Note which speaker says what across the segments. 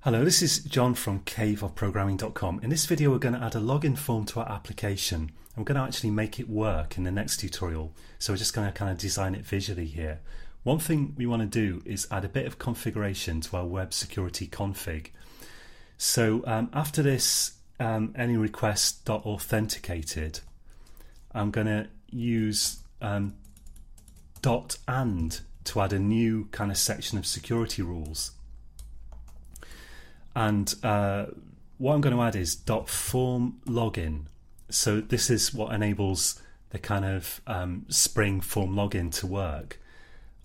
Speaker 1: Hello, this is John from caveofprogramming.com. In this video we're going to add a login form to our application. I'm going to actually make it work in the next tutorial, so we're just going to kind of design it visually here. One thing we want to do is add a bit of configuration to our web security config. So after this any request.authenticated, I'm going to use .and to add a new kind of section of security rules. And what I'm going to add is .form login. So this is what enables the kind of Spring form login to work.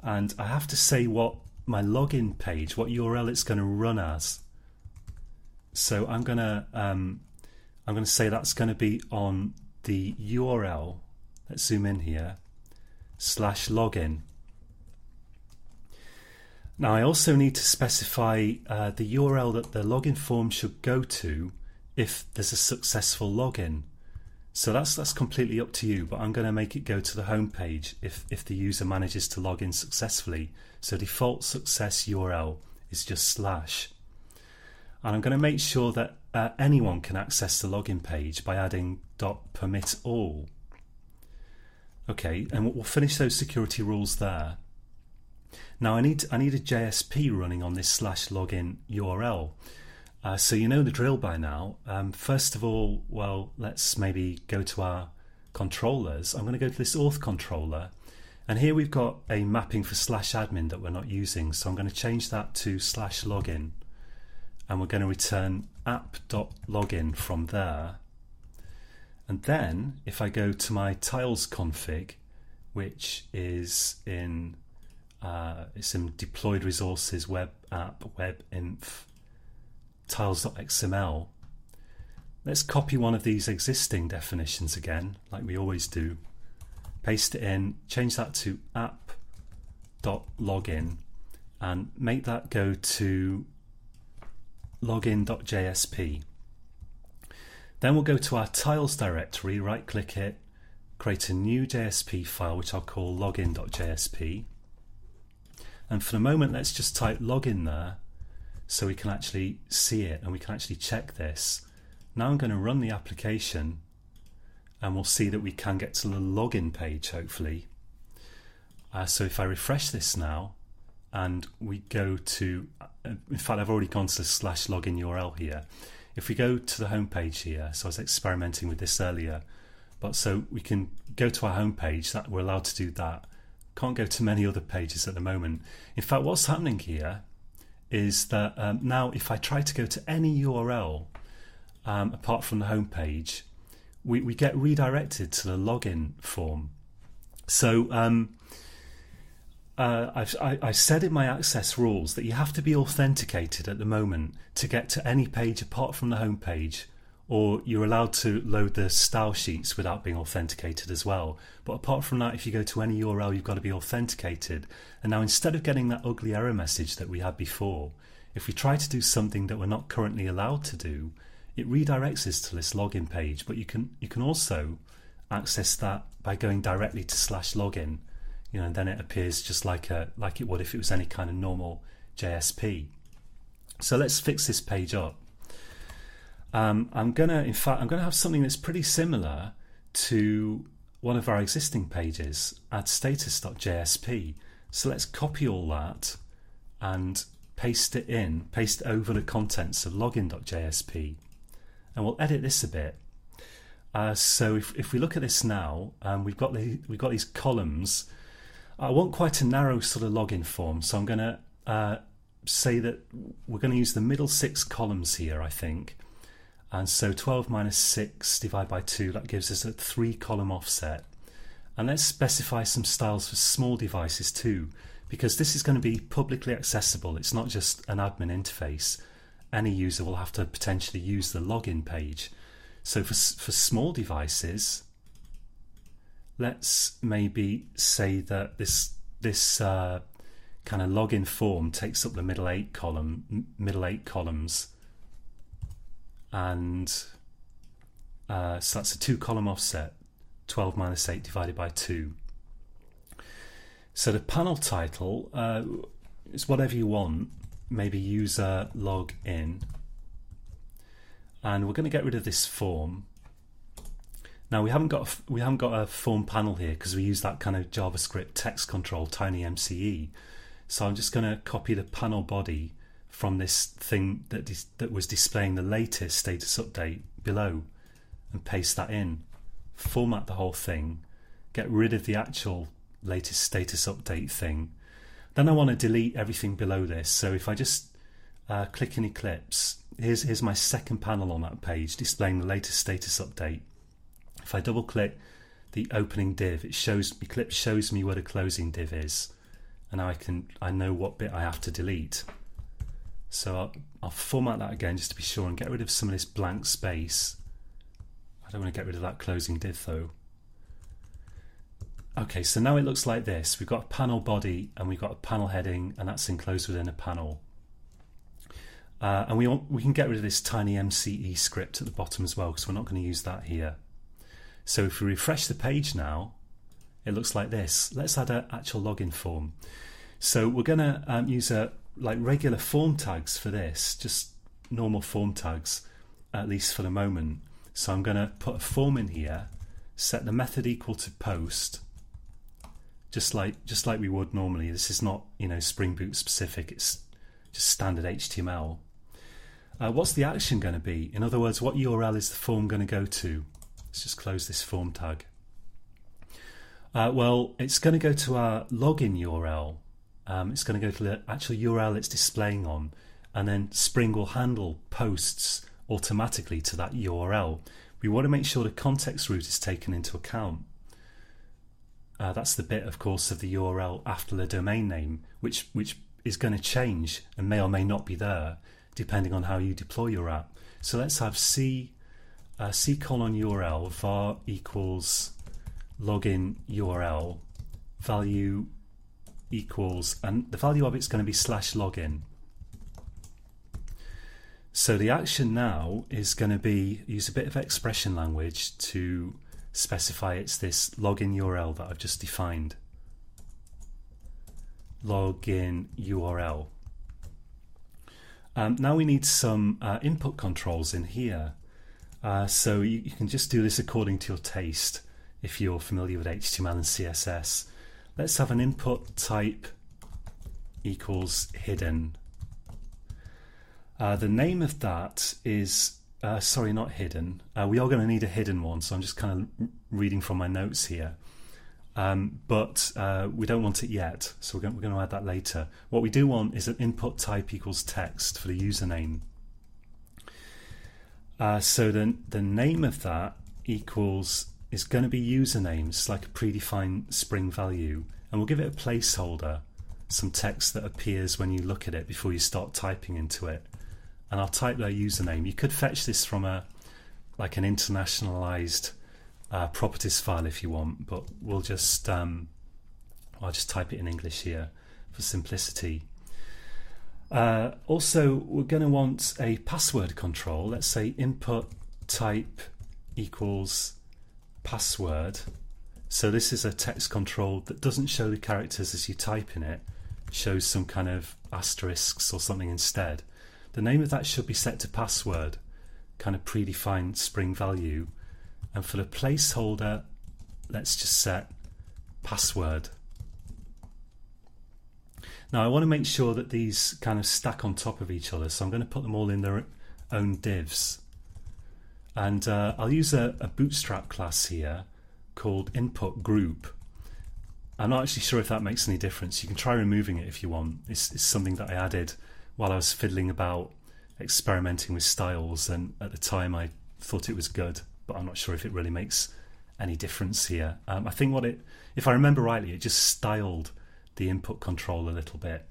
Speaker 1: And I have to say what my login page, what URL it's going to run as. So I'm going to say that's going to be on the URL. Let's zoom in here. /login. Now I also need to specify the URL that the login form should go to if there's a successful login. So that's completely up to you, but I'm going to make it go to the home page if the user manages to log in successfully. So default success URL is just /. And I'm going to make sure that anyone can access the login page by adding .permit all. Okay, and we'll finish those security rules there. Now I need a JSP running on this /login URL. So you know the drill by now. First of all, well, let's maybe go to our controllers. I'm going to go to this auth controller, and here we've got a mapping for /admin that we're not using. So I'm going to change that to /login, and we're going to return app.login from there. And then if I go to my tiles config, which is in it's in deployed resources, web app, web inf, tiles.xml. Let's copy one of these existing definitions again, like we always do. Paste it in, change that to app.login, and make that go to login.jsp. Then we'll go to our tiles directory, right click it, create a new JSP file which I'll call login.jsp. And for the moment, let's just type login there so we can actually see it and we can actually check this. Now I'm going to run the application and we'll see that we can get to the login page, hopefully. So if I refresh this now and we go to, in fact, I've already gone to the /login URL here. If we go to the home page here, so I was experimenting with this earlier, but so we can go to our home page, that we're allowed to do that. Can't go to many other pages at the moment. In fact, what's happening here is that now if I try to go to any URL apart from the home page, we get redirected to the login form. So I said in my access rules that you have to be authenticated at the moment to get to any page apart from the home page, or you're allowed to load the style sheets without being authenticated as well. But apart from that, if you go to any URL, you've got to be authenticated. And now instead of getting that ugly error message that we had before, if we try to do something that we're not currently allowed to do, it redirects us to this login page. But you can also access that by going directly to /login, and then it appears just like it would if it was any kind of normal JSP. So let's fix this page up. I'm gonna have something that's pretty similar to one of our existing pages, add status.jsp. So let's copy all that and paste it over the contents of login.jsp, and we'll edit this a bit. So if we look at this now, we've got these columns. I want quite a narrow sort of login form, so I'm going to say that we're going to use the middle 6 columns here, I think. And so 12 minus 6 divided by 2, that gives us a 3-column offset. And let's specify some styles for small devices too, because this is going to be publicly accessible. It's not just an admin interface. Any user will have to potentially use the login page. So for small devices, let's maybe say that this kind of login form takes up the middle 8 columns. And so that's a 2-column offset, 12 minus 8 divided by 2. So the panel title is whatever you want. maybe user login, and we're going to get rid of this form. Now we haven't got a form panel here because we use that kind of JavaScript text control TinyMCE. So I'm just going to copy the panel body from this thing that was displaying the latest status update below and paste that in. Format the whole thing, get rid of the actual latest status update thing. Then I want to delete everything below this. So if I just click in Eclipse, here's my second panel on that page displaying the latest status update. If I double click the opening div, Eclipse shows me where the closing div is, and I know what bit I have to delete. So I'll format that again just to be sure and get rid of some of this blank space. I don't want to get rid of that closing div though. Okay, so now it looks like this. We've got a panel body and we've got a panel heading, and that's enclosed within a panel. And we can get rid of this TinyMCE script at the bottom as well, because we're not going to use that here. So if we refresh the page now, it looks like this. Let's add an actual login form. So we're going to use like regular form tags for this, just normal form tags, at least for the moment. So I'm going to put a form in here, set the method equal to post, just like we would normally. This is not, Spring Boot specific. It's just standard HTML. What's the action going to be? In other words, what URL is the form going to go to? Let's just close this form tag. Well, it's going to go to our login URL. It's going to go to the actual URL it's displaying on, and then Spring will handle posts automatically to that URL. We want to make sure the context root is taken into account. That's the bit, of course, of the URL after the domain name, which is going to change and may or may not be there, depending on how you deploy your app. So let's have C colon URL var equals login URL value equals, and the value of it's going to be /login. So the action now is going to be use a bit of expression language to specify it's this login URL that I've just defined. Login URL. Now we need some input controls in here. So you can just do this according to your taste if you're familiar with HTML and CSS. Let's have an input type equals hidden. The name of that is, sorry, not hidden. We are going to need a hidden one, so I'm just kind of reading from my notes here. But we don't want it yet, so we're going to add that later. What we do want is an input type equals text for the username. So the name of that is going to be username. It's like a predefined Spring value, and we'll give it a placeholder, some text that appears when you look at it before you start typing into it. And I'll type their username. You could fetch this from an internationalized properties file if you want, but we'll just I'll just type it in English here for simplicity. Also, we're going to want a password control. Let's say input type equals password. So this is a text control that doesn't show the characters as you type in it, shows some kind of asterisks or something instead. The name of that should be set to password, kind of predefined Spring value. And for the placeholder, let's just set password. Now I want to make sure that these kind of stack on top of each other, so I'm going to put them all in their own divs. And I'll use a bootstrap class here called input group. I'm not actually sure if that makes any difference. You can try removing it if you want. It's something that I added while I was fiddling about experimenting with styles, and at the time I thought it was good, but I'm not sure if it really makes any difference here. I think if I remember rightly, it just styled the input control a little bit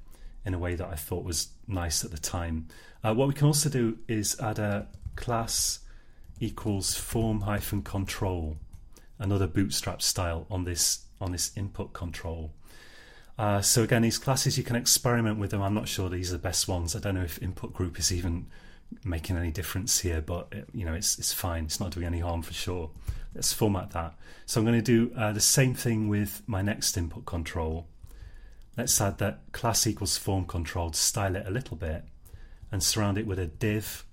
Speaker 1: in a way that I thought was nice at the time. What we can also do is add a class equals form-control, another bootstrap style on this input control. So again, these classes, you can experiment with them. I'm not sure these are the best ones. I don't know if input group is even making any difference here, but it's fine. It's not doing any harm for sure. Let's format that. So I'm going to do the same thing with my next input control. let's add that class equals form control to style it a little bit and surround it with a div,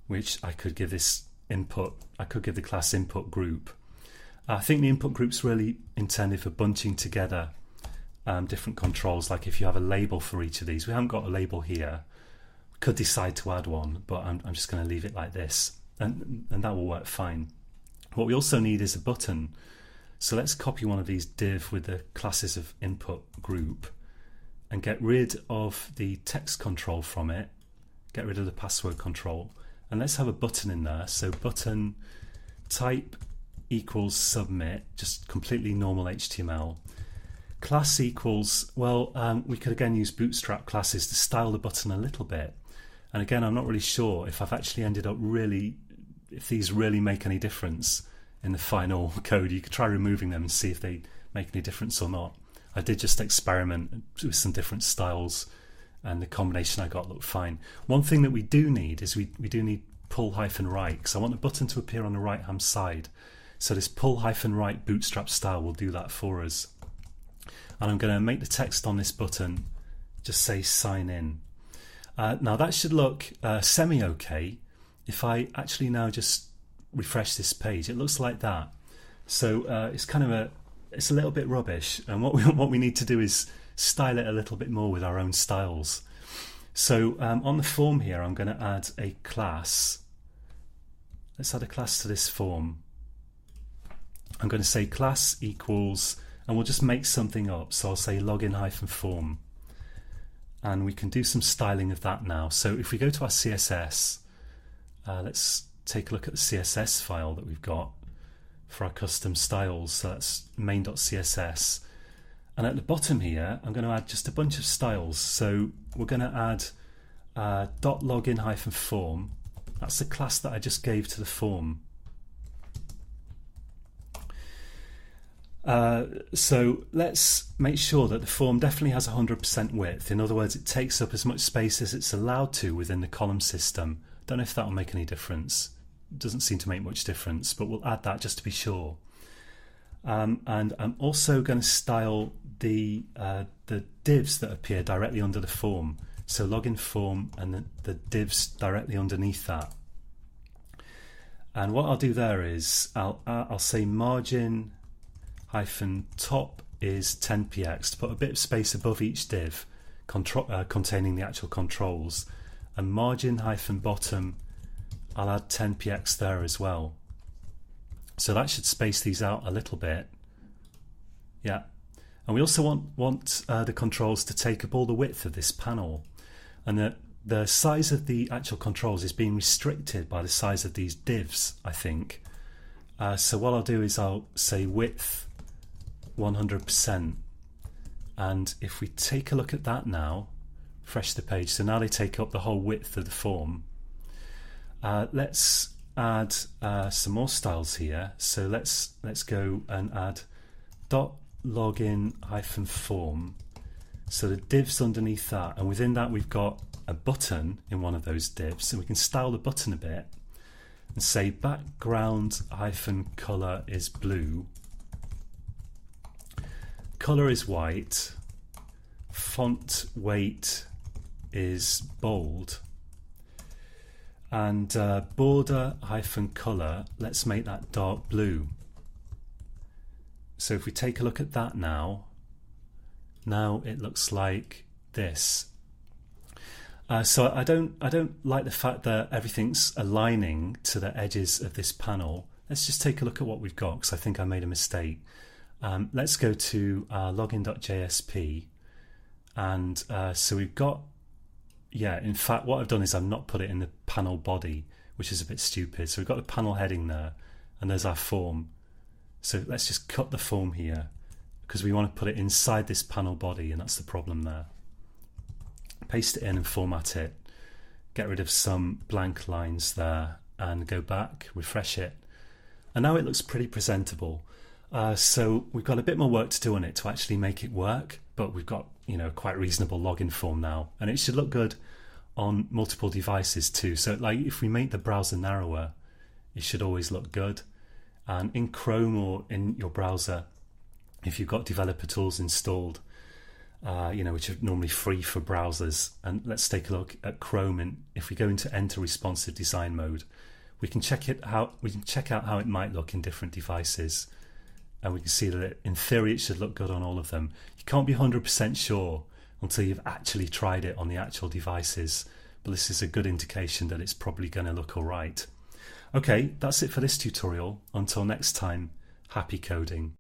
Speaker 1: which I could give this input. I could give the class input group. I think the input group's really intended for bunching together different controls, like if you have a label for each of these. We haven't got a label here. We could decide to add one, but I'm just going to leave it like this, and that will work fine. What we also need is a button. So let's copy one of these div with the classes of input group and get rid of the text control from it, get rid of the password control, and let's have a button in there. So button type equals submit, just completely normal HTML. Class equals, well, we could again use bootstrap classes to style the button a little bit. And again, I'm not really sure if I've actually ended up if these really make any difference in the final code. You could try removing them and see if they make any difference or not. I did just experiment with some different styles, and the combination I got looked fine. One thing that we do need is we do need pull-right, because I want the button to appear on the right hand side. So this pull-right bootstrap style will do that for us. And I'm going to make the text on this button just say sign in. Now that should look semi-okay. If I actually now just refresh this page, it looks like that. So it's a little bit rubbish, and what we need to do is style it a little bit more with our own styles. So on the form here, I'm going to add a class. Let's add a class to this form. I'm going to say class equals, and we'll just make something up. So I'll say login-form, and we can do some styling of that now. So if we go to our CSS, let's take a look at the CSS file that we've got for our custom styles. So that's main.css, and at the bottom here I'm going to add just a bunch of styles. So we're going to add .login-form. That's the class that I just gave to the form. So let's make sure that the form definitely has 100% width. In other words, it takes up as much space as it's allowed to within the column system. Don't know if that will make any difference. Doesn't seem to make much difference, but we'll add that just to be sure. And I'm also going to style the divs that appear directly under the form. So login form and the divs directly underneath that. And what I'll do there is I'll say margin -top is 10px to put a bit of space above each div containing the actual controls, and margin-bottom I'll add 10px there as well. So that should space these out a little bit. Yeah, and we also want the controls to take up all the width of this panel, and the size of the actual controls is being restricted by the size of these divs, I think. So what I'll do is I'll say width 100%, and if we take a look at that now, refresh the page, so now they take up the whole width of the form. Let's add some more styles here. So let's go and add .login-form. So the divs underneath that, and within that we've got a button in one of those divs, so we can style the button a bit and say background-color is blue, color is white, font weight is bold, and border-color, let's make that dark blue. So if we take a look at that now it looks like this. So I don't like the fact that everything's aligning to the edges of this panel. Let's just take a look at what we've got, because I think I made a mistake. Let's go to login.jsp, and so we've got, in fact what I've done is I've not put it in the panel body, which is a bit stupid. So we've got the panel heading there, and there's our form. So let's just cut the form here, because we want to put it inside this panel body, and that's the problem there. Paste it in and format it, get rid of some blank lines there, and go back, refresh it, and now it looks pretty presentable. So we've got a bit more work to do on it to actually make it work, but we've got quite reasonable login form now, and it should look good on multiple devices too. So like if we make the browser narrower, it should always look good, and in Chrome or in your browser, if you've got developer tools installed, which are normally free for browsers. And let's take a look at Chrome. And if we go into Enter Responsive Design mode, we can check out how it might look in different devices. And we can see that in theory it should look good on all of them. You can't be 100% sure until you've actually tried it on the actual devices, but this is a good indication that it's probably going to look alright. Okay, that's it for this tutorial. Until next time, happy coding.